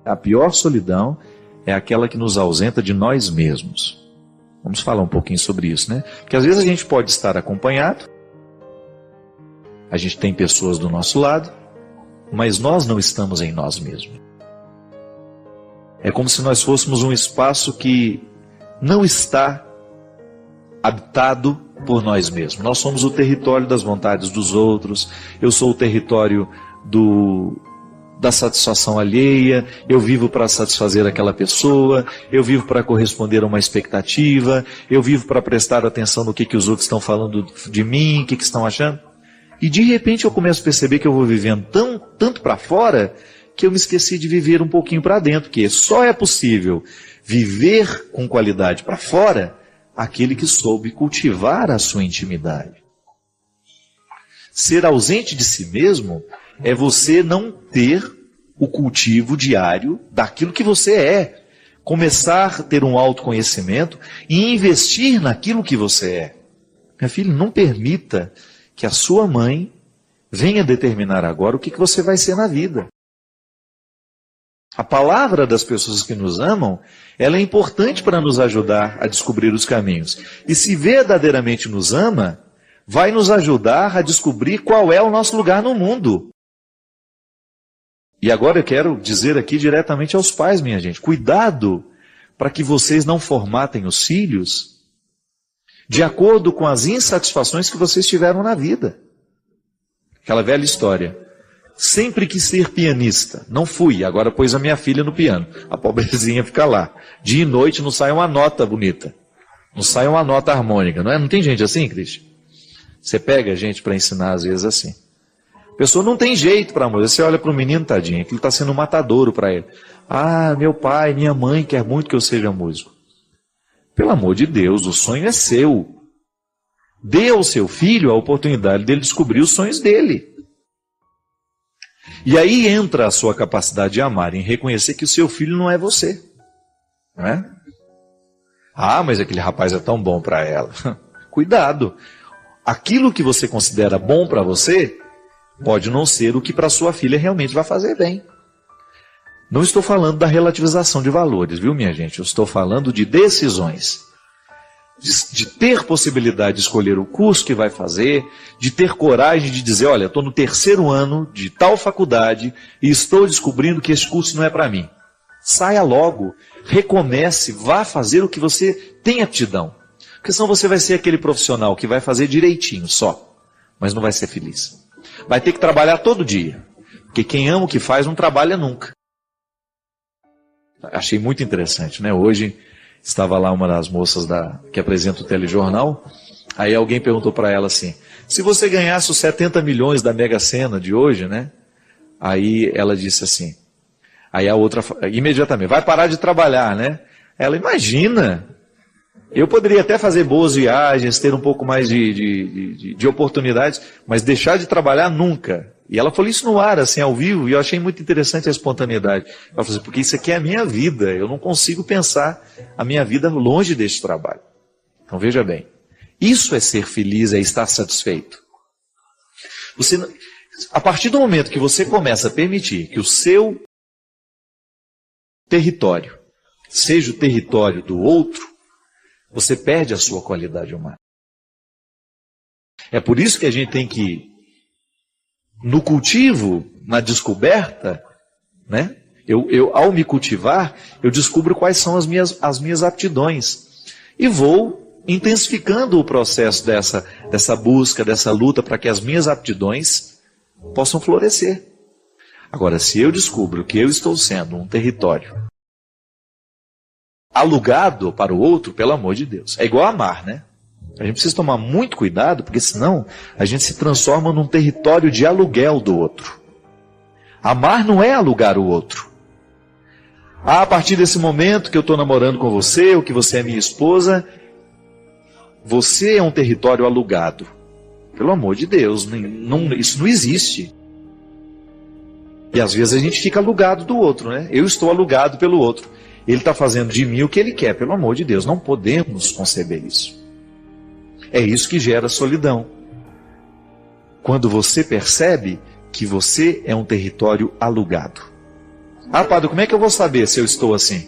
A pior solidão é aquela que nos ausenta de nós mesmos. Vamos falar um pouquinho sobre isso, né? Porque às vezes a gente pode estar acompanhado, a gente tem pessoas do nosso lado, mas nós não estamos em nós mesmos. É como se nós fôssemos um espaço que não está habitado por nós mesmos. Nós somos o território das vontades dos outros, eu sou o território da satisfação alheia, eu vivo para satisfazer aquela pessoa, eu vivo para corresponder a uma expectativa, eu vivo para prestar atenção no que os outros estão falando de mim, o que estão achando. E de repente eu começo a perceber que eu vou vivendo tanto para fora, que eu me esqueci de viver um pouquinho para dentro, que só é possível viver com qualidade para fora aquele que soube cultivar a sua intimidade. Ser ausente de si mesmo é você não ter o cultivo diário daquilo que você é. Começar a ter um autoconhecimento e investir naquilo que você é. Minha filha, não permita que a sua mãe venha determinar agora o que você vai ser na vida. A palavra das pessoas que nos amam, ela é importante para nos ajudar a descobrir os caminhos. E se verdadeiramente nos ama, vai nos ajudar a descobrir qual é o nosso lugar no mundo. E agora eu quero dizer aqui diretamente aos pais, minha gente, cuidado para que vocês não formatem os filhos de acordo com as insatisfações que vocês tiveram na vida. Aquela velha história. Sempre quis ser pianista, não fui, agora pôs a minha filha no piano. A pobrezinha fica lá. Dia e noite não sai uma nota bonita. Não sai uma nota harmônica, não é? Não tem gente assim, Cristian? Você pega gente para ensinar às vezes assim. A pessoa não tem jeito para a música. Você olha para o menino, tadinho, que ele está sendo um matadouro para ele. Ah, meu pai, minha mãe quer muito que eu seja músico. Pelo amor de Deus, o sonho é seu. Dê ao seu filho a oportunidade dele descobrir os sonhos dele. E aí entra a sua capacidade de amar, em reconhecer que o seu filho não é você. Não é? Ah, mas aquele rapaz é tão bom para ela. Cuidado. Aquilo que você considera bom para você, pode não ser o que para sua filha realmente vai fazer bem. Não estou falando da relativização de valores, viu, minha gente? Eu estou falando de decisões. De ter possibilidade de escolher o curso que vai fazer, de ter coragem de dizer, olha, estou no 3º ano de tal faculdade e estou descobrindo que esse curso não é para mim. Saia logo, recomece, vá fazer o que você tem aptidão. Porque senão você vai ser aquele profissional que vai fazer direitinho só, mas não vai ser feliz. Vai ter que trabalhar todo dia, porque quem ama o que faz não trabalha nunca. Achei muito interessante, né? Hoje estava lá uma das moças que apresenta o telejornal, aí alguém perguntou para ela assim, se você ganhasse os 70 milhões da Mega Sena de hoje, né? Aí ela disse assim, aí a outra, imediatamente, vai parar de trabalhar, né? Ela, imagina, eu poderia até fazer boas viagens, ter um pouco mais de oportunidades, mas deixar de trabalhar nunca. E ela falou isso no ar, assim, ao vivo, e eu achei muito interessante a espontaneidade. Ela falou assim, porque isso aqui é a minha vida, eu não consigo pensar a minha vida longe deste trabalho. Então veja bem, isso é ser feliz, é estar satisfeito. A partir do momento que você começa a permitir que o seu território seja o território do outro, você perde a sua qualidade humana. É por isso que a gente tem que, no cultivo, na descoberta, né? Ao me cultivar, eu descubro quais são as minhas aptidões. E vou intensificando o processo dessa busca, dessa luta, para que as minhas aptidões possam florescer. Agora, se eu descubro que eu estou sendo um território alugado para o outro, pelo amor de Deus, é igual amar, né? A gente precisa tomar muito cuidado, porque senão a gente se transforma num território de aluguel do outro. Amar não é alugar o outro. A partir desse momento que eu estou namorando com você, ou que você é minha esposa, você é um território alugado. Pelo amor de Deus, isso não existe. E às vezes a gente fica alugado do outro, né? Eu estou alugado pelo outro. Ele está fazendo de mim o que ele quer, pelo amor de Deus. Não podemos conceber isso. É isso que gera solidão. Quando você percebe que você é um território alugado. Ah, padre, como é que eu vou saber se eu estou assim?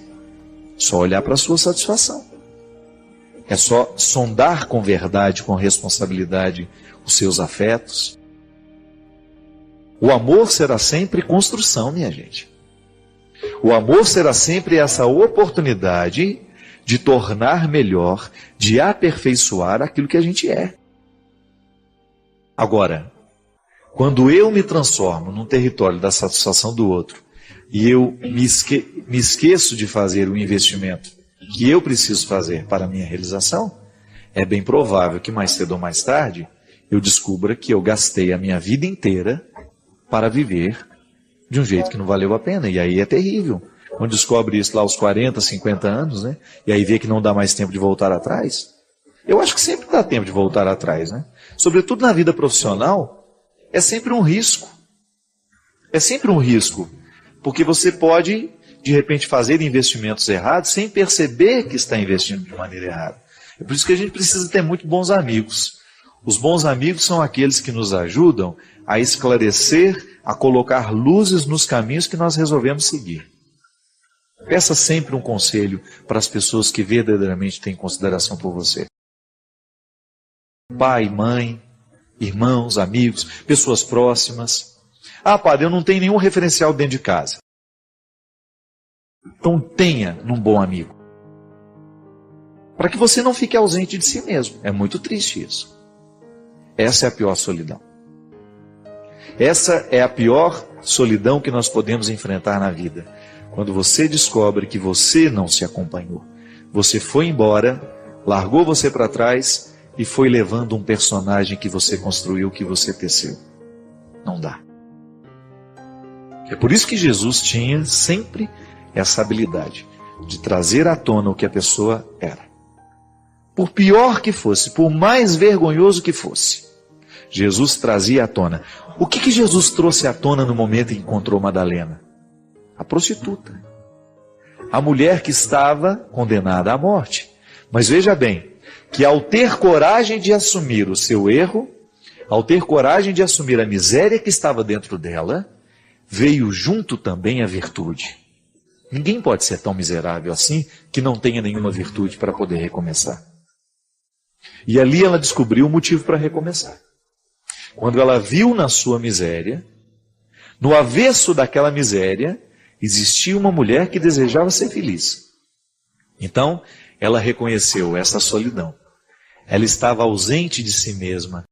Só olhar para a sua satisfação. É só sondar com verdade, com responsabilidade, os seus afetos. O amor será sempre construção, minha gente. O amor será sempre essa oportunidade de tornar melhor, de aperfeiçoar aquilo que a gente é. Agora, quando eu me transformo num território da satisfação do outro, e eu me esqueço de fazer o investimento que eu preciso fazer para a minha realização, é bem provável que mais cedo ou mais tarde eu descubra que eu gastei a minha vida inteira para viver de um jeito que não valeu a pena. E aí é terrível. Quando descobre isso lá aos 40, 50 anos, né? E aí vê que não dá mais tempo de voltar atrás. Eu acho que sempre dá tempo de voltar atrás, né? Sobretudo na vida profissional, é sempre um risco. É sempre um risco. Porque você pode, de repente, fazer investimentos errados sem perceber que está investindo de maneira errada. É por isso que a gente precisa ter muito bons amigos. Os bons amigos são aqueles que nos ajudam a esclarecer, a colocar luzes nos caminhos que nós resolvemos seguir. Peça sempre um conselho para as pessoas que verdadeiramente têm consideração por você. Pai, mãe, irmãos, amigos, pessoas próximas. Ah, padre, eu não tenho nenhum referencial dentro de casa. Então tenha num bom amigo. Para que você não fique ausente de si mesmo. É muito triste isso. Essa é a pior solidão. Essa é a pior solidão que nós podemos enfrentar na vida. Quando você descobre que você não se acompanhou. Você foi embora, largou você para trás e foi levando um personagem que você construiu, que você teceu. Não dá. É por isso que Jesus tinha sempre essa habilidade de trazer à tona o que a pessoa era. Por pior que fosse, por mais vergonhoso que fosse, Jesus trazia à tona. O que Jesus trouxe à tona no momento em que encontrou Madalena? A prostituta. A mulher que estava condenada à morte. Mas veja bem, que ao ter coragem de assumir o seu erro, ao ter coragem de assumir a miséria que estava dentro dela, veio junto também a virtude. Ninguém pode ser tão miserável assim que não tenha nenhuma virtude para poder recomeçar. E ali ela descobriu o motivo para recomeçar. Quando ela viu na sua miséria, no avesso daquela miséria, existia uma mulher que desejava ser feliz. Então, ela reconheceu essa solidão. Ela estava ausente de si mesma.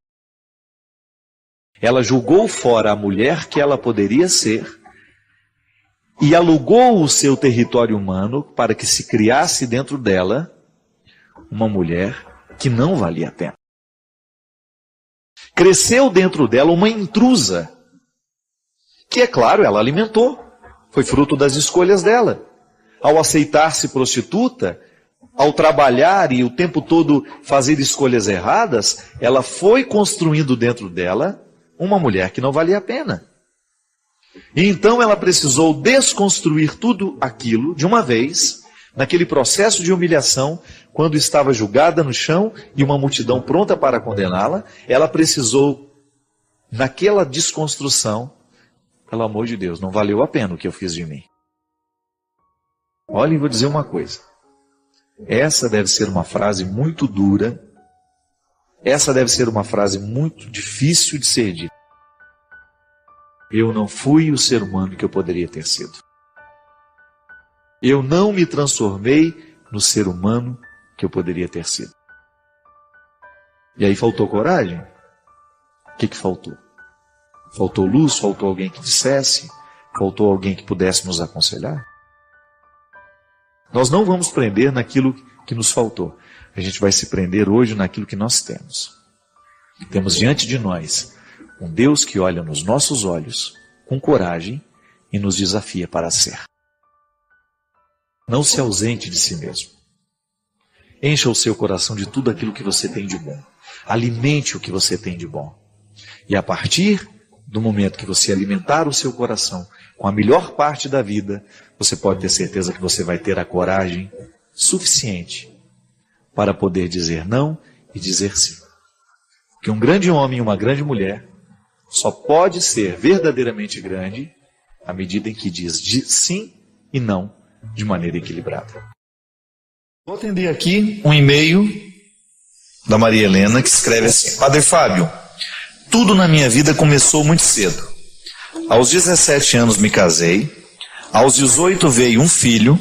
Ela julgou fora a mulher que ela poderia ser e alugou o seu território humano para que se criasse dentro dela uma mulher que não valia a pena. Cresceu dentro dela uma intrusa, que é claro, ela alimentou. Foi fruto das escolhas dela. Ao aceitar-se prostituta, ao trabalhar e o tempo todo fazer escolhas erradas, ela foi construindo dentro dela uma mulher que não valia a pena. E então ela precisou desconstruir tudo aquilo de uma vez, naquele processo de humilhação, quando estava julgada no chão e uma multidão pronta para condená-la, ela precisou, naquela desconstrução, pelo amor de Deus, não valeu a pena o que eu fiz de mim. Olhem, vou dizer uma coisa. Essa deve ser uma frase muito dura. Essa deve ser uma frase muito difícil de ser dita. Eu não fui o ser humano que eu poderia ter sido. Eu não me transformei no ser humano que eu poderia ter sido. E aí faltou coragem? O que faltou? Faltou luz? Faltou alguém que dissesse? Faltou alguém que pudesse nos aconselhar? Nós não vamos prender naquilo que nos faltou. A gente vai se prender hoje naquilo que nós temos. Temos diante de nós um Deus que olha nos nossos olhos com coragem e nos desafia para ser. Não se ausente de si mesmo. Encha o seu coração de tudo aquilo que você tem de bom. Alimente o que você tem de bom. E a partir do momento que você alimentar o seu coração com a melhor parte da vida, você pode ter certeza que você vai ter a coragem suficiente para poder dizer não e dizer sim. Que um grande homem e uma grande mulher só pode ser verdadeiramente grande à medida em que diz de sim e não de maneira equilibrada. Vou atender aqui um e-mail da Maria Helena, que escreve assim: Padre Fábio, tudo na minha vida começou muito cedo. Aos 17 anos me casei, aos 18 veio um filho,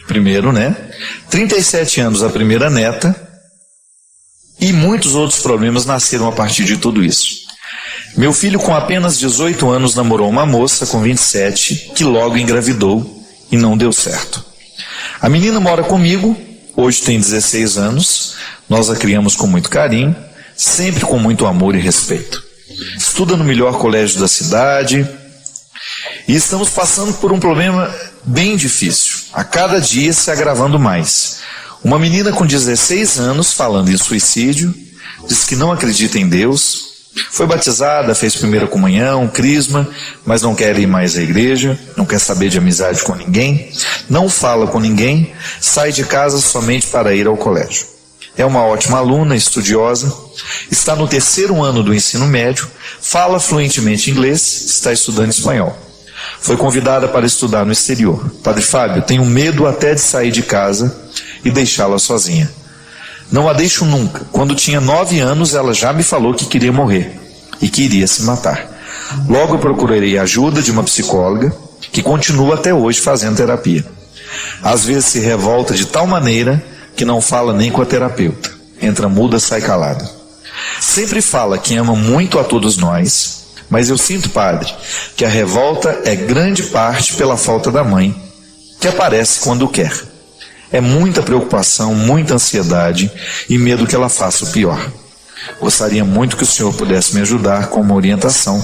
primeiro, 37 anos a primeira neta, e muitos outros problemas nasceram a partir de tudo isso. Meu filho, com apenas 18 anos, namorou uma moça com 27, que logo engravidou e não deu certo. A menina mora comigo, hoje tem 16 anos, nós a criamos com muito carinho, sempre com muito amor e respeito. Estuda no melhor colégio da cidade e estamos passando por um problema bem difícil, a cada dia se agravando mais. Uma menina com 16 anos falando em suicídio, diz que não acredita em Deus, foi batizada, fez primeira comunhão, crisma, mas não quer ir mais à igreja, não quer saber de amizade com ninguém, não fala com ninguém, sai de casa somente para ir ao colégio. É uma ótima aluna, estudiosa, está no 3º ano do ensino médio, fala fluentemente inglês, está estudando espanhol. Foi convidada para estudar no exterior. Padre Fábio, tenho medo até de sair de casa e deixá-la sozinha. Não a deixo nunca. Quando tinha 9 anos, ela já me falou que queria morrer e que iria se matar. Logo eu procurarei a ajuda de uma psicóloga que continua até hoje fazendo terapia. Às vezes se revolta de tal maneira que não fala nem com a terapeuta. Entra muda, sai calada. Sempre fala que ama muito a todos nós, mas eu sinto, padre, que a revolta é grande parte pela falta da mãe, que aparece quando quer. É muita preocupação, muita ansiedade e medo que ela faça o pior. Gostaria muito que o senhor pudesse me ajudar com uma orientação,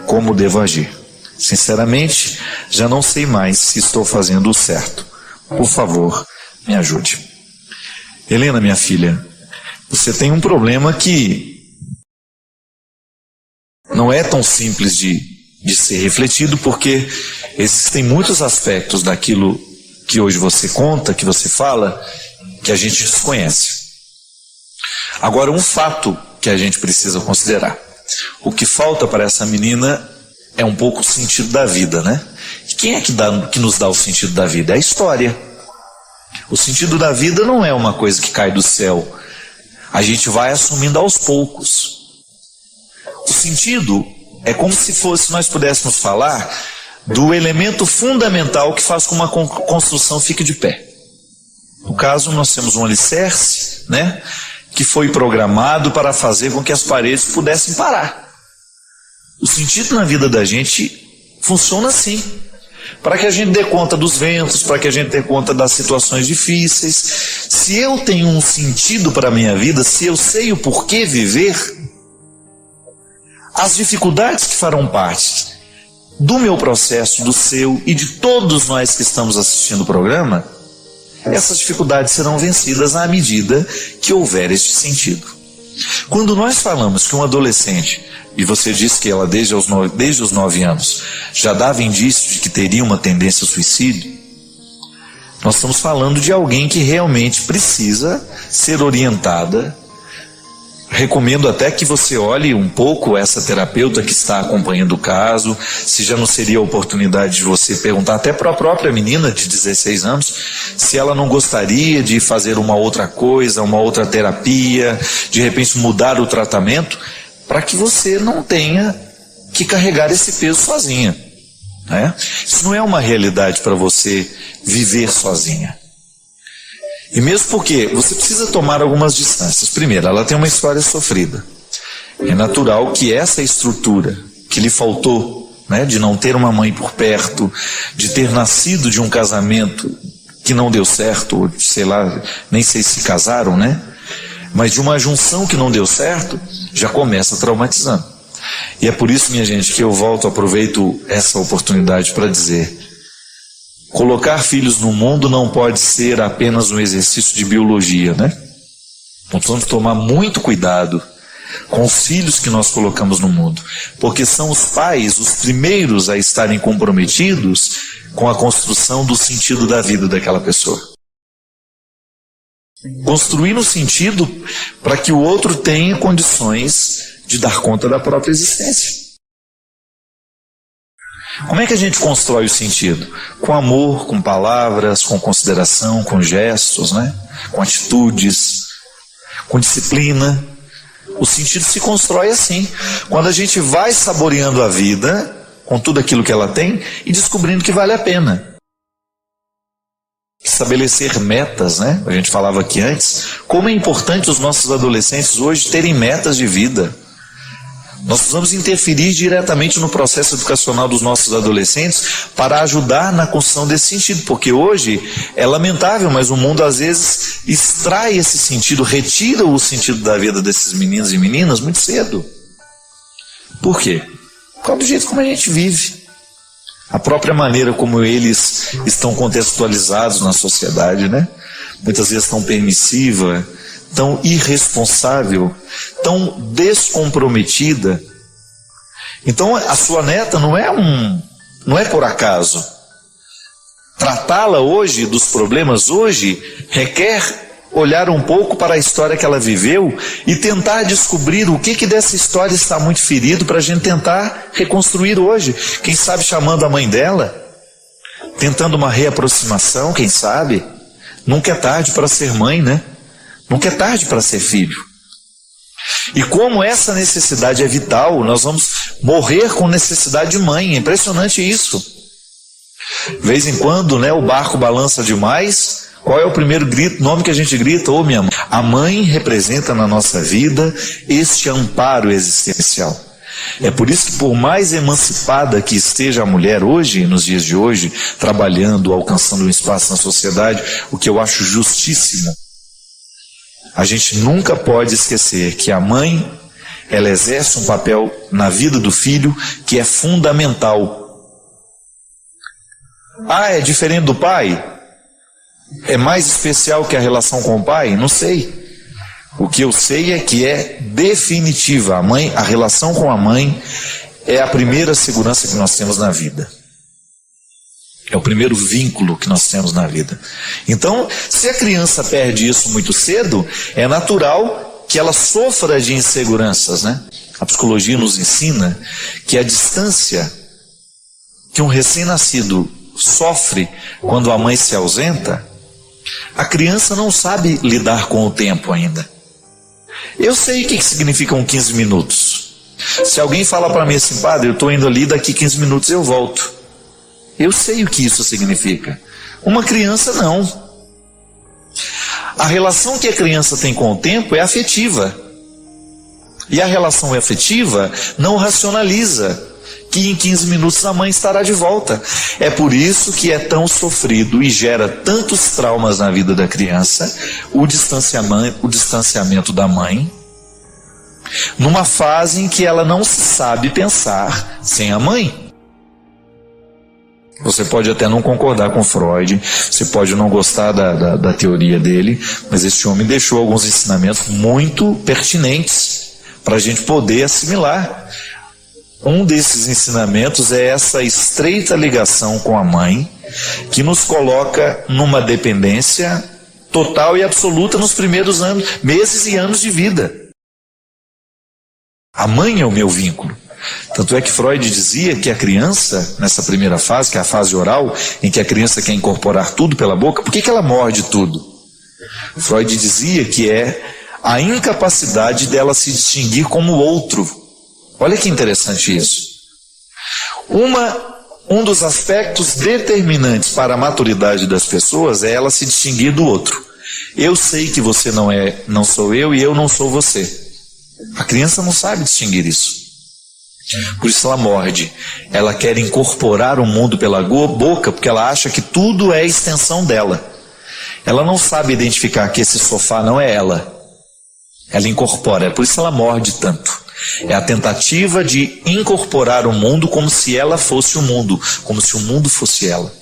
como devo agir. Sinceramente, já não sei mais se estou fazendo o certo. Por favor, me ajude. Helena, minha filha, você tem um problema que não é tão simples de ser refletido, porque existem muitos aspectos daquilo que hoje você conta, que você fala, que a gente desconhece. Agora, um fato que a gente precisa considerar. O que falta para essa menina é um pouco o sentido da vida, E quem é que nos dá o sentido da vida? É a história. O sentido da vida não é uma coisa que cai do céu. A gente vai assumindo aos poucos. O sentido é como se nós pudéssemos falar do elemento fundamental que faz com que uma construção fique de pé. No caso, nós temos um alicerce, que foi programado para fazer com que as paredes pudessem parar. O sentido na vida da gente funciona assim, para que a gente dê conta dos ventos, para que a gente dê conta das situações difíceis. Se eu tenho um sentido para a minha vida, se eu sei o porquê viver, as dificuldades que farão parte do meu processo, do seu e de todos nós que estamos assistindo o programa, essas dificuldades serão vencidas à medida que houver este sentido. Quando nós falamos que um adolescente, e você disse que ela desde os 9 anos já dava indício de que teria uma tendência ao suicídio, nós estamos falando de alguém que realmente precisa ser orientada. Recomendo até que você olhe um pouco essa terapeuta que está acompanhando o caso, se já não seria a oportunidade de você perguntar até para a própria menina de 16 anos, se ela não gostaria de fazer uma outra coisa, uma outra terapia, de repente mudar o tratamento, para que você não tenha que carregar esse peso sozinha. Isso não é uma realidade para você viver sozinha. E mesmo porque você precisa tomar algumas distâncias. Primeiro, ela tem uma história sofrida. É natural que essa estrutura que lhe faltou, de não ter uma mãe por perto, de ter nascido de um casamento que não deu certo, ou sei lá, nem sei se casaram, mas de uma junção que não deu certo, já começa traumatizando. E é por isso, minha gente, que eu aproveito essa oportunidade para dizer: colocar filhos no mundo não pode ser apenas um exercício de biologia, Nós precisamos tomar muito cuidado com os filhos que nós colocamos no mundo, porque são os pais os primeiros a estarem comprometidos com a construção do sentido da vida daquela pessoa. Construir um sentido para que o outro tenha condições de dar conta da própria existência. Como é que a gente constrói o sentido? Com amor, com palavras, com consideração, com gestos, né? Com atitudes, com disciplina. O sentido se constrói assim, quando a gente vai saboreando a vida, com tudo aquilo que ela tem, e descobrindo que vale a pena. Estabelecer metas, né? A gente falava aqui antes, como é importante os nossos adolescentes hoje terem metas de vida. Nós precisamos interferir diretamente no processo educacional dos nossos adolescentes para ajudar na construção desse sentido, porque hoje é lamentável, mas o mundo às vezes extrai esse sentido, retira o sentido da vida desses meninos e meninas muito cedo. Por quê? Por causa do jeito como a gente vive. A própria maneira como eles estão contextualizados na sociedade, né? Muitas vezes tão permissiva, tão irresponsável, tão descomprometida. Então a sua neta não é por acaso. Tratá-la hoje, dos problemas hoje, requer olhar um pouco para a história que ela viveu e tentar descobrir o que dessa história está muito ferido para a gente tentar reconstruir hoje. Quem sabe chamando a mãe dela, tentando uma reaproximação, quem sabe. Nunca é tarde para ser mãe, né? Nunca é tarde para ser filho. E como essa necessidade é vital, nós vamos morrer com necessidade de mãe. É impressionante isso. De vez em quando, né, o barco balança demais. Qual é o primeiro nome que a gente grita? Ô, minha mãe. A mãe representa na nossa vida este amparo existencial. É por isso que, por mais emancipada que esteja a mulher hoje, nos dias de hoje, trabalhando, alcançando um espaço na sociedade, o que eu acho justíssimo, a gente nunca pode esquecer que a mãe, ela exerce um papel na vida do filho que é fundamental. Ah, é diferente do pai? É mais especial que a relação com o pai? Não sei. O que eu sei é que é definitiva. A relação com a mãe é a primeira segurança que nós temos na vida. É o primeiro vínculo que nós temos na vida. Então, se a criança perde isso muito cedo, é natural que ela sofra de inseguranças, né? A psicologia nos ensina que a distância que um recém-nascido sofre quando a mãe se ausenta, a criança não sabe lidar com o tempo ainda. Eu sei o que significam 15 minutos. Se alguém fala para mim assim, padre, eu estou indo ali, daqui 15 minutos eu volto. Eu sei o que isso significa. Uma criança não. A relação que a criança tem com o tempo é afetiva. E a relação afetiva não racionaliza que em 15 minutos a mãe estará de volta. É por isso que é tão sofrido e gera tantos traumas na vida da criança o distanciamento da mãe, numa fase em que ela não sabe pensar sem a mãe. Você pode até não concordar com Freud, você pode não gostar da teoria dele, mas este homem deixou alguns ensinamentos muito pertinentes para a gente poder assimilar. Um desses ensinamentos é essa estreita ligação com a mãe, que nos coloca numa dependência total e absoluta nos primeiros meses e anos de vida. A mãe é o meu vínculo. Tanto é que Freud dizia que a criança, nessa primeira fase, que é a fase oral, em que a criança quer incorporar tudo pela boca, por que ela morde tudo? Freud dizia que é a incapacidade dela se distinguir como outro. Olha que interessante isso. Um dos aspectos determinantes para a maturidade das pessoas é ela se distinguir do outro. Eu sei que você não sou eu e eu não sou você. A criança não sabe distinguir isso. Por isso ela morde. Ela quer incorporar o mundo pela boca porque ela acha que tudo é extensão dela. Ela não sabe identificar que esse sofá não é ela. Ela incorpora, é por isso ela morde tanto. É a tentativa de incorporar o mundo como se ela fosse o mundo, como se o mundo fosse ela.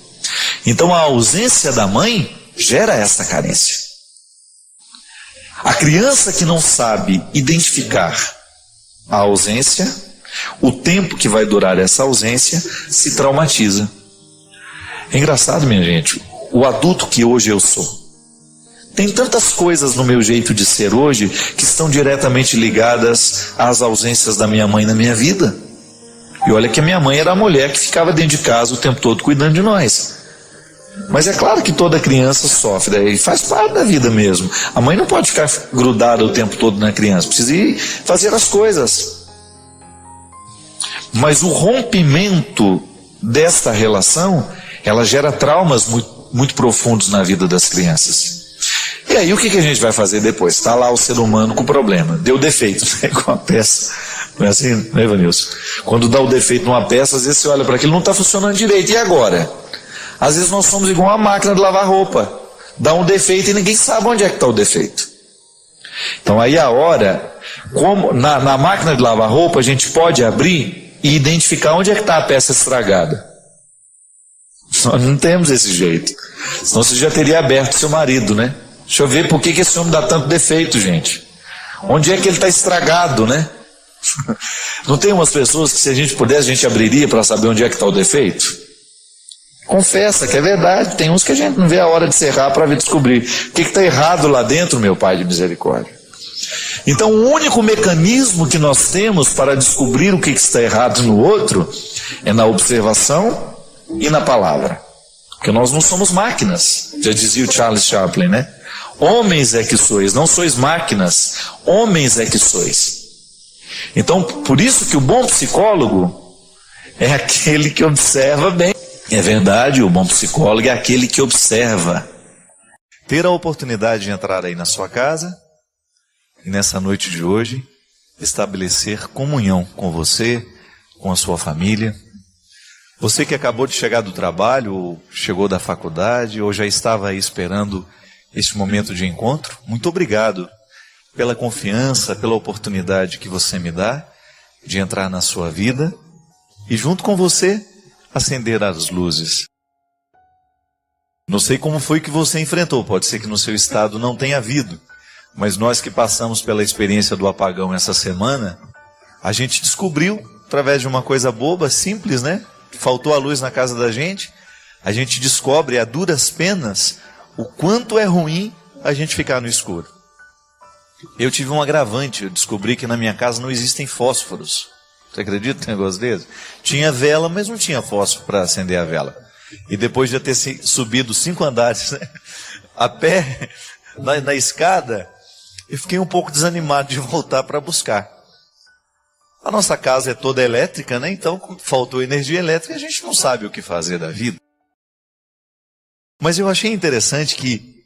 Então a ausência da mãe gera essa carência. A criança que não sabe identificar a ausência, o tempo que vai durar essa ausência, se traumatiza. É engraçado, minha gente, o adulto que hoje eu sou, tem tantas coisas no meu jeito de ser hoje que estão diretamente ligadas às ausências da minha mãe na minha vida. E olha que a minha mãe era a mulher que ficava dentro de casa o tempo todo cuidando de nós. Mas é claro que toda criança sofre, e faz parte da vida mesmo. A mãe não pode ficar grudada o tempo todo na criança, precisa ir fazer as coisas. Mas o rompimento desta relação, ela gera traumas muito profundos na vida das crianças. E aí o que a gente vai fazer depois? Está lá o ser humano com problema, deu defeito, né? Com a peça. Não é assim, né, Evanilson? Quando dá o defeito numa peça, às vezes você olha para aquilo, não está funcionando direito, e agora? Às vezes nós somos igual uma máquina de lavar roupa, dá um defeito e ninguém sabe onde é que está o defeito. Então aí a hora, como na máquina de lavar roupa, a gente pode abrir e identificar onde é que está a peça estragada. Nós não temos esse jeito, senão você já teria aberto seu marido, né? Deixa eu ver por que esse homem dá tanto defeito, gente. Onde é que ele está estragado, né? Não tem umas pessoas que, se a gente pudesse, a gente abriria para saber onde é que está o defeito? Confessa que é verdade, tem uns que a gente não vê a hora de cerrar para descobrir o que está errado lá dentro, meu Pai de misericórdia. Então o único mecanismo que nós temos para descobrir o que está errado no outro é na observação e na palavra. Porque nós não somos máquinas, já dizia o Charles Chaplin, né? Homens é que sois, não sois máquinas, homens é que sois. Então, por isso que o bom psicólogo é aquele que observa bem. É verdade, o bom psicólogo é aquele que observa. Ter a oportunidade de entrar aí na sua casa e nessa noite de hoje estabelecer comunhão com você, com a sua família. Você que acabou de chegar do trabalho, ou chegou da faculdade, ou já estava aí esperando este momento de encontro, muito obrigado pela confiança, pela oportunidade que você me dá de entrar na sua vida e junto com você acender as luzes. Não sei como foi que você enfrentou, pode ser que no seu estado não tenha havido, mas nós que passamos pela experiência do apagão essa semana, a gente descobriu, através de uma coisa boba, simples, né? Faltou a luz na casa da gente, a gente descobre a duras penas o quanto é ruim a gente ficar no escuro. Eu tive um agravante, eu descobri que na minha casa não existem fósforos. Você acredita num negócio desse? Tinha vela, mas não tinha fósforo para acender a vela. E depois de eu ter subido 5 andares, né, a pé, na escada, eu fiquei um pouco desanimado de voltar para buscar. A nossa casa é toda elétrica, né? Então faltou energia elétrica e a gente não sabe o que fazer da vida. Mas eu achei interessante que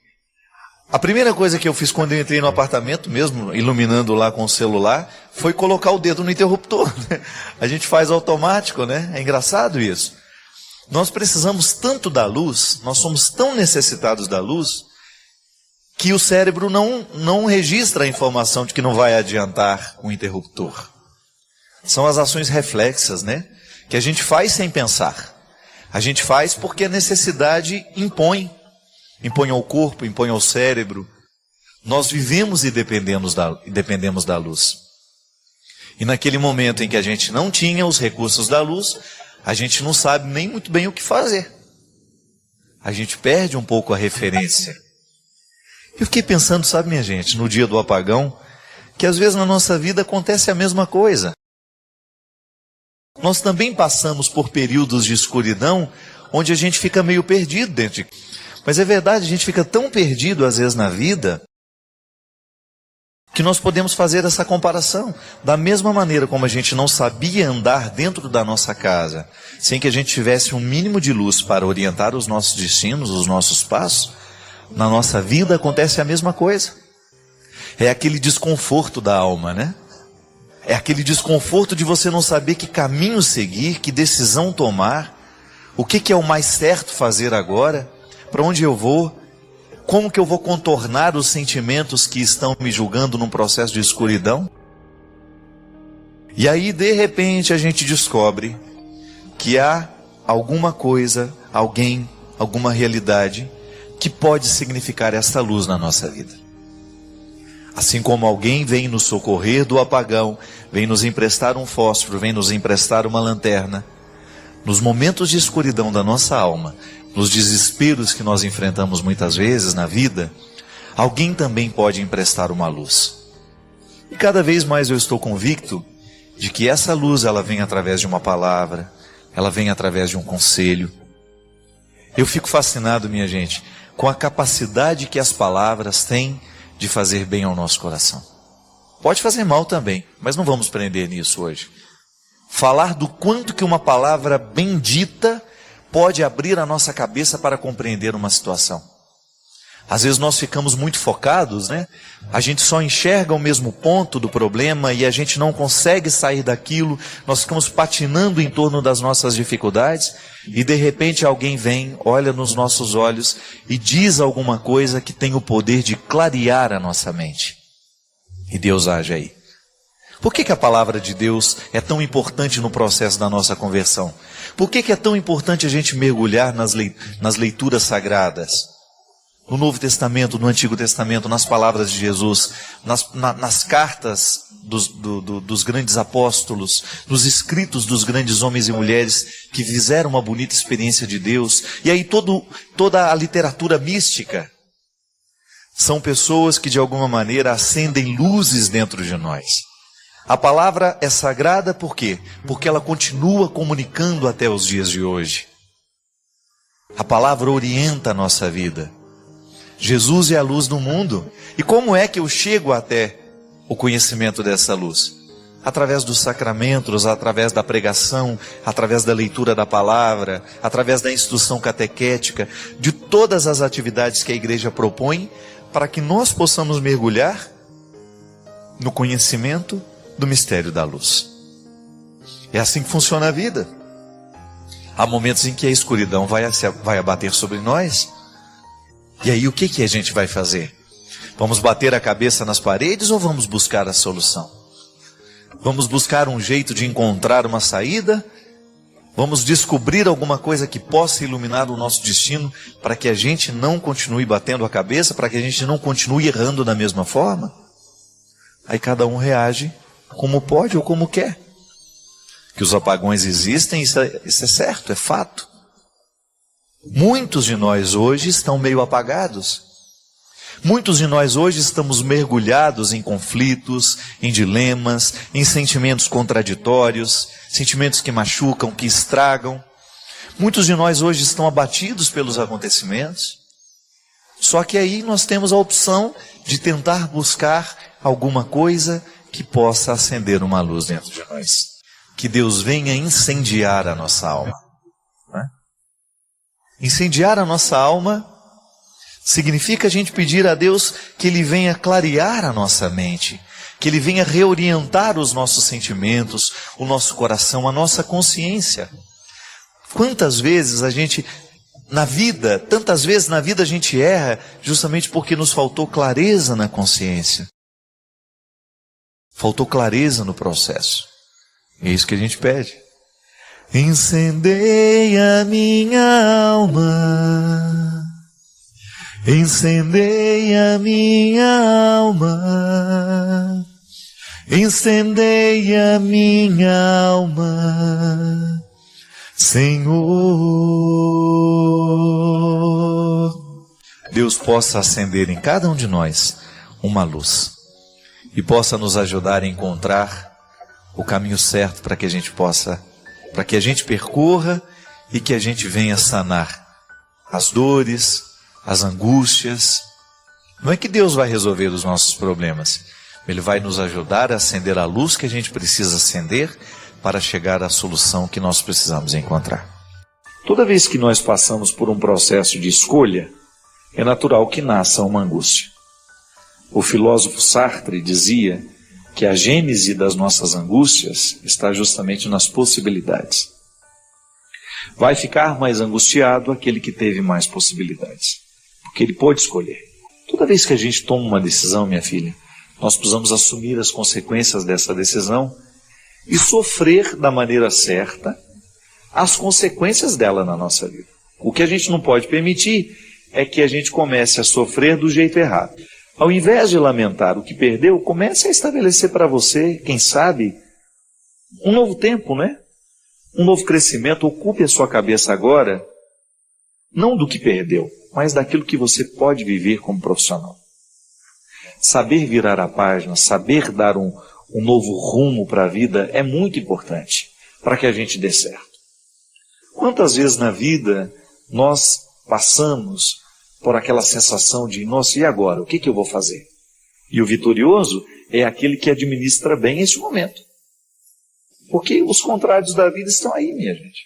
a primeira coisa que eu fiz quando eu entrei no apartamento, mesmo iluminando lá com o celular, foi colocar o dedo no interruptor. Né? A gente faz automático, né? É engraçado isso. Nós precisamos tanto da luz, nós somos tão necessitados da luz, que o cérebro não registra a informação de que não vai adiantar o interruptor. São as ações reflexas, né? Que a gente faz sem pensar. A gente faz porque a necessidade impõe. Impõe ao corpo, impõe ao cérebro. Nós vivemos e dependemos da luz. E naquele momento em que a gente não tinha os recursos da luz, a gente não sabe nem muito bem o que fazer. A gente perde um pouco a referência. Eu fiquei pensando, sabe, minha gente, no dia do apagão, que às vezes na nossa vida acontece a mesma coisa. Nós também passamos por períodos de escuridão, onde a gente fica meio perdido dentro de... Mas é verdade, a gente fica tão perdido às vezes na vida, que nós podemos fazer essa comparação. Da mesma maneira como a gente não sabia andar dentro da nossa casa, sem que a gente tivesse um mínimo de luz para orientar os nossos destinos, os nossos passos, na nossa vida acontece a mesma coisa. É aquele desconforto da alma, né? É aquele desconforto de você não saber que caminho seguir, que decisão tomar, o que é o mais certo fazer agora, para onde eu vou, como que eu vou contornar os sentimentos que estão me julgando num processo de escuridão. E aí, de repente, a gente descobre que há alguma coisa, alguém, alguma realidade que pode significar essa luz na nossa vida. Assim como alguém vem nos socorrer do apagão, vem nos emprestar um fósforo, vem nos emprestar uma lanterna, nos momentos de escuridão da nossa alma, nos desesperos que nós enfrentamos muitas vezes na vida, alguém também pode emprestar uma luz. E cada vez mais eu estou convicto de que essa luz ela vem através de uma palavra, ela vem através de um conselho. Eu fico fascinado, minha gente, com a capacidade que as palavras têm de fazer bem ao nosso coração. Pode fazer mal também, mas não vamos prender nisso hoje. Falar do quanto que uma palavra bendita pode abrir a nossa cabeça para compreender uma situação. Às vezes nós ficamos muito focados, né? A gente só enxerga o mesmo ponto do problema e a gente não consegue sair daquilo. Nós ficamos patinando em torno das nossas dificuldades e de repente alguém vem, olha nos nossos olhos e diz alguma coisa que tem o poder de clarear a nossa mente. E Deus age aí. Por que a palavra de Deus é tão importante no processo da nossa conversão? Por que é tão importante a gente mergulhar nas leituras sagradas? No Novo Testamento, no Antigo Testamento, nas palavras de Jesus, nas cartas dos grandes apóstolos, nos escritos dos grandes homens e mulheres que fizeram uma bonita experiência de Deus. E aí toda a literatura mística são pessoas que de alguma maneira acendem luzes dentro de nós. A palavra é sagrada por quê? Porque ela continua comunicando até os dias de hoje. A palavra orienta a nossa vida. Jesus é a luz do mundo. E como é que eu chego até o conhecimento dessa luz? Através dos sacramentos, através da pregação, através da leitura da palavra, através da instrução catequética, de todas as atividades que a igreja propõe, para que nós possamos mergulhar no conhecimento do mistério da luz. É assim que funciona a vida. Há momentos em que a escuridão vai abater sobre nós. E aí o que a gente vai fazer? Vamos bater a cabeça nas paredes ou vamos buscar a solução? Vamos buscar um jeito de encontrar uma saída? Vamos descobrir alguma coisa que possa iluminar o nosso destino para que a gente não continue batendo a cabeça, para que a gente não continue errando da mesma forma? Aí cada um reage como pode ou como quer. Que os apagões existem, isso é certo, é fato. Muitos de nós hoje estão meio apagados. Muitos de nós hoje estamos mergulhados em conflitos, em dilemas, em sentimentos contraditórios, sentimentos que machucam, que estragam. Muitos de nós hoje estão abatidos pelos acontecimentos. Só que aí nós temos a opção de tentar buscar alguma coisa que possa acender uma luz dentro de nós. Que Deus venha incendiar a nossa alma. Incendiar a nossa alma significa a gente pedir a Deus que Ele venha clarear a nossa mente, que Ele venha reorientar os nossos sentimentos, o nosso coração, a nossa consciência. Quantas vezes tantas vezes na vida a gente erra justamente porque nos faltou clareza na consciência. Faltou clareza no processo. É isso que a gente pede. Incendeia minha alma, incendeia minha alma, incendeia minha alma, Senhor. Deus possa acender em cada um de nós uma luz e possa nos ajudar a encontrar o caminho certo para que a gente percorra e que a gente venha sanar as dores, as angústias. Não é que Deus vai resolver os nossos problemas. Ele vai nos ajudar a acender a luz que a gente precisa acender para chegar à solução que nós precisamos encontrar. Toda vez que nós passamos por um processo de escolha, é natural que nasça uma angústia. O filósofo Sartre dizia que a gênese das nossas angústias está justamente nas possibilidades. Vai ficar mais angustiado aquele que teve mais possibilidades, porque ele pôde escolher. Toda vez que a gente toma uma decisão, minha filha, nós precisamos assumir as consequências dessa decisão e sofrer da maneira certa as consequências dela na nossa vida. O que a gente não pode permitir é que a gente comece a sofrer do jeito errado. Ao invés de lamentar o que perdeu, comece a estabelecer para você, quem sabe, um novo tempo, né? Um novo crescimento. Ocupe a sua cabeça agora, não do que perdeu, mas daquilo que você pode viver como profissional. Saber virar a página, saber dar um um novo rumo para a vida é muito importante para que a gente dê certo. Quantas vezes na vida nós passamos por aquela sensação de, nossa, e agora? O que eu vou fazer? E o vitorioso é aquele que administra bem esse momento. Porque os contrários da vida estão aí, minha gente.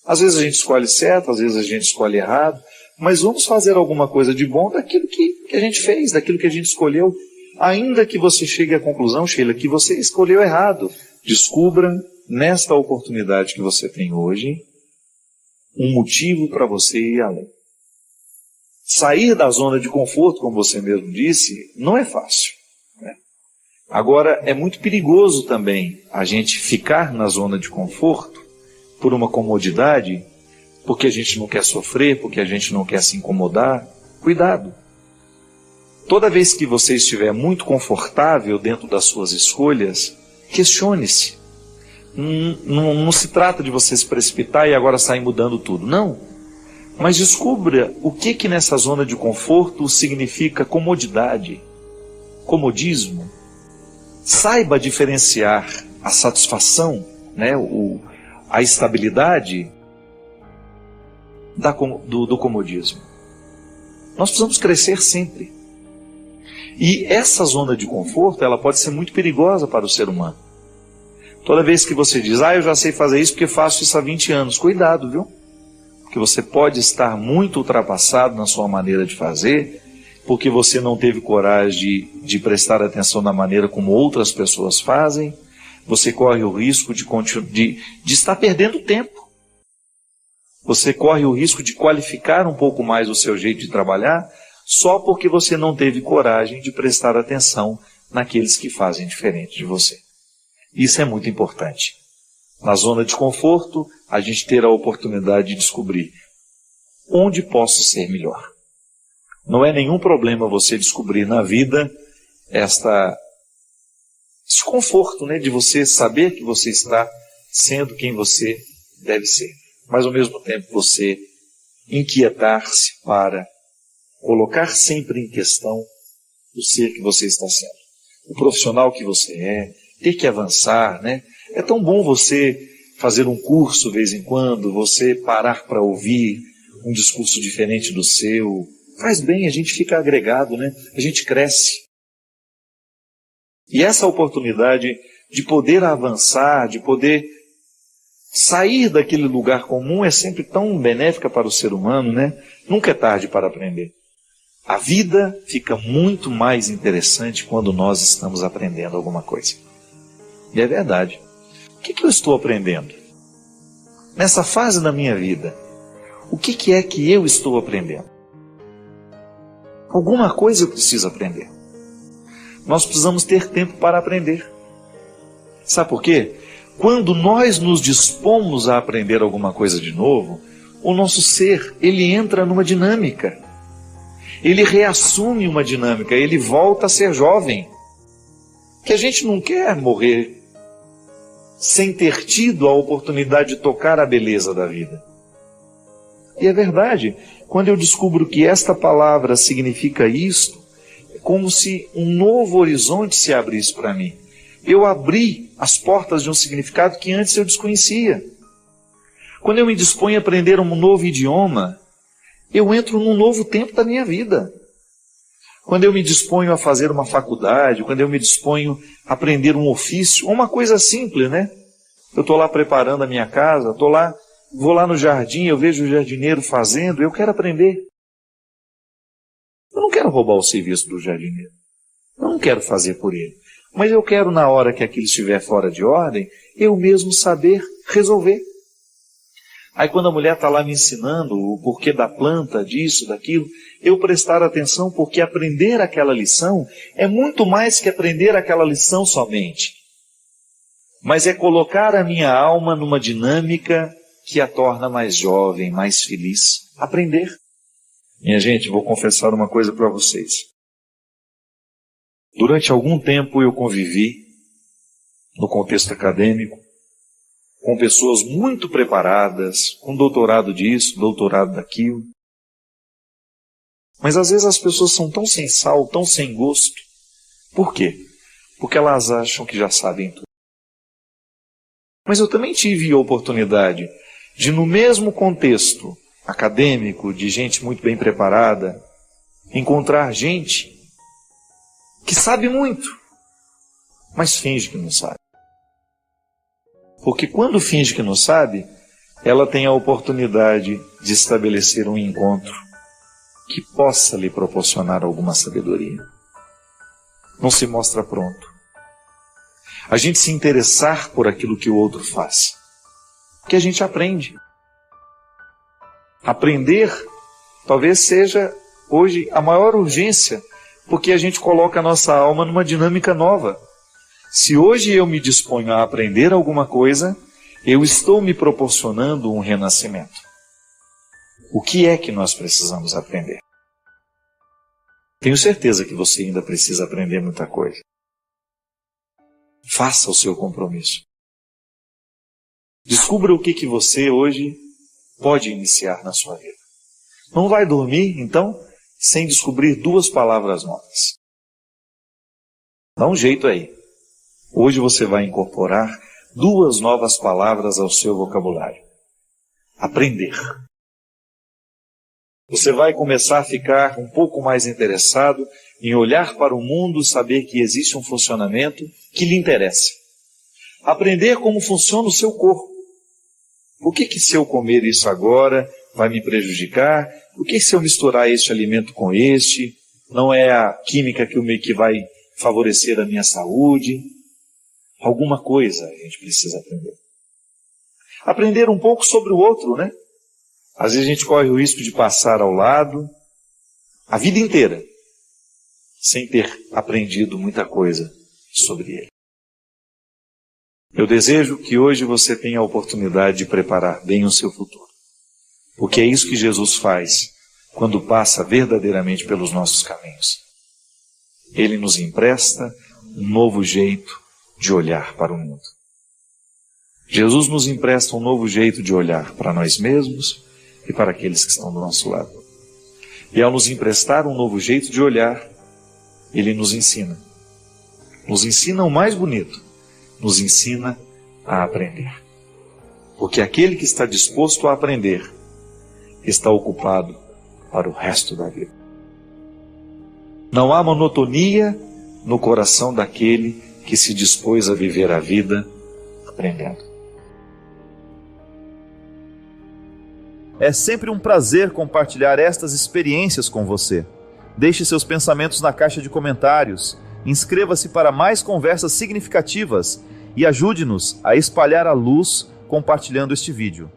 Às vezes a gente escolhe certo, às vezes a gente escolhe errado, mas vamos fazer alguma coisa de bom daquilo que a gente fez, daquilo que a gente escolheu. Ainda que você chegue à conclusão, Sheila, que você escolheu errado, descubra nesta oportunidade que você tem hoje um motivo para você ir além. Sair da zona de conforto, como você mesmo disse, não é fácil, né? Agora, é muito perigoso também a gente ficar na zona de conforto por uma comodidade, porque a gente não quer sofrer, porque a gente não quer se incomodar. Cuidado! Toda vez que você estiver muito confortável dentro das suas escolhas, questione-se. Não se trata de você se precipitar e agora sair mudando tudo. Não. Mas descubra o que nessa zona de conforto significa comodidade, comodismo. Saiba diferenciar a satisfação, né, a estabilidade do comodismo. Nós precisamos crescer sempre. E essa zona de conforto, ela pode ser muito perigosa para o ser humano. Toda vez que você diz, eu já sei fazer isso porque faço isso há 20 anos. Cuidado, viu? Porque você pode estar muito ultrapassado na sua maneira de fazer, porque você não teve coragem de prestar atenção na maneira como outras pessoas fazem. Você corre o risco de estar perdendo tempo. Você corre o risco de qualificar um pouco mais o seu jeito de trabalhar, só porque você não teve coragem de prestar atenção naqueles que fazem diferente de você. Isso é muito importante. Na zona de conforto, a gente ter a oportunidade de descobrir onde posso ser melhor. Não é nenhum problema você descobrir na vida esse conforto, né, de você saber que você está sendo quem você deve ser. Mas ao mesmo tempo você inquietar-se para colocar sempre em questão o ser que você está sendo, o profissional que você é, ter que avançar, né? É tão bom você fazer um curso de vez em quando, você parar para ouvir um discurso diferente do seu. Faz bem, a gente fica agregado, né? A gente cresce. E essa oportunidade de poder avançar, de poder sair daquele lugar comum é sempre tão benéfica para o ser humano, né? Nunca é tarde para aprender. A vida fica muito mais interessante quando nós estamos aprendendo alguma coisa. E é verdade. O que eu estou aprendendo? Nessa fase da minha vida, o que é que eu estou aprendendo? Alguma coisa eu preciso aprender. Nós precisamos ter tempo para aprender. Sabe por quê? Quando nós nos dispomos a aprender alguma coisa de novo, o nosso ser, ele entra numa dinâmica. Ele reassume uma dinâmica, ele volta a ser jovem. Que a gente não quer morrer sem ter tido a oportunidade de tocar a beleza da vida. E é verdade, quando eu descubro que esta palavra significa isto, é como se um novo horizonte se abrisse para mim. Eu abri as portas de um significado que antes eu desconhecia. Quando eu me disponho a aprender um novo idioma, eu entro num novo tempo da minha vida. Quando eu me disponho a fazer uma faculdade, quando eu me disponho a aprender um ofício, uma coisa simples, né? Eu estou lá preparando a minha casa, vou lá no jardim, eu vejo o jardineiro fazendo, eu quero aprender. Eu não quero roubar o serviço do jardineiro. Eu não quero fazer por ele. Mas eu quero, na hora que aquilo estiver fora de ordem, eu mesmo saber resolver. Aí quando a mulher está lá me ensinando o porquê da planta, disso, daquilo, eu prestar atenção, porque aprender aquela lição é muito mais que aprender aquela lição somente. Mas é colocar a minha alma numa dinâmica que a torna mais jovem, mais feliz. Aprender. Minha gente, vou confessar uma coisa para vocês. Durante algum tempo eu convivi, no contexto acadêmico, com pessoas muito preparadas, com doutorado disso, doutorado daquilo. Mas às vezes as pessoas são tão sem sal, tão sem gosto. Por quê? porque elas acham que já sabem tudo. Mas eu também tive a oportunidade de, no mesmo contexto acadêmico, de gente muito bem preparada, encontrar gente que sabe muito, mas finge que não sabe. Porque quando finge que não sabe, ela tem a oportunidade de estabelecer um encontro que possa lhe proporcionar alguma sabedoria. Não se mostra pronto. A gente se interessar por aquilo que o outro faz, que a gente aprende. Aprender talvez seja hoje a maior urgência, porque a gente coloca a nossa alma numa dinâmica nova. Se hoje eu me disponho a aprender alguma coisa, eu estou me proporcionando um renascimento. O que é que nós precisamos aprender? Tenho certeza que você ainda precisa aprender muita coisa. Faça o seu compromisso. Descubra o que você hoje pode iniciar na sua vida. Não vai dormir, então, sem descobrir 2 palavras novas. Dá um jeito aí. Hoje você vai incorporar 2 novas palavras ao seu vocabulário. Aprender. Você vai começar a ficar um pouco mais interessado em olhar para o mundo, saber que existe um funcionamento que lhe interessa. Aprender como funciona o seu corpo. Por que se eu comer isso agora vai me prejudicar? Por que se eu misturar este alimento com este? Não é a química que vai favorecer a minha saúde? Alguma coisa a gente precisa aprender. Aprender um pouco sobre o outro, né? Às vezes a gente corre o risco de passar ao lado a vida inteira sem ter aprendido muita coisa sobre ele. Eu desejo que hoje você tenha a oportunidade de preparar bem o seu futuro. Porque é isso que Jesus faz quando passa verdadeiramente pelos nossos caminhos. Ele nos empresta um novo jeito de olhar para o mundo. Jesus nos empresta um novo jeito de olhar para nós mesmos e para aqueles que estão do nosso lado. E ao nos emprestar um novo jeito de olhar, Ele nos ensina. Nos ensina o mais bonito. Nos ensina a aprender. Porque aquele que está disposto a aprender está ocupado para o resto da vida. Não há monotonia no coração daquele que se dispôs a viver a vida aprendendo. É sempre um prazer compartilhar estas experiências com você. Deixe seus pensamentos na caixa de comentários, inscreva-se para mais conversas significativas e ajude-nos a espalhar a luz compartilhando este vídeo.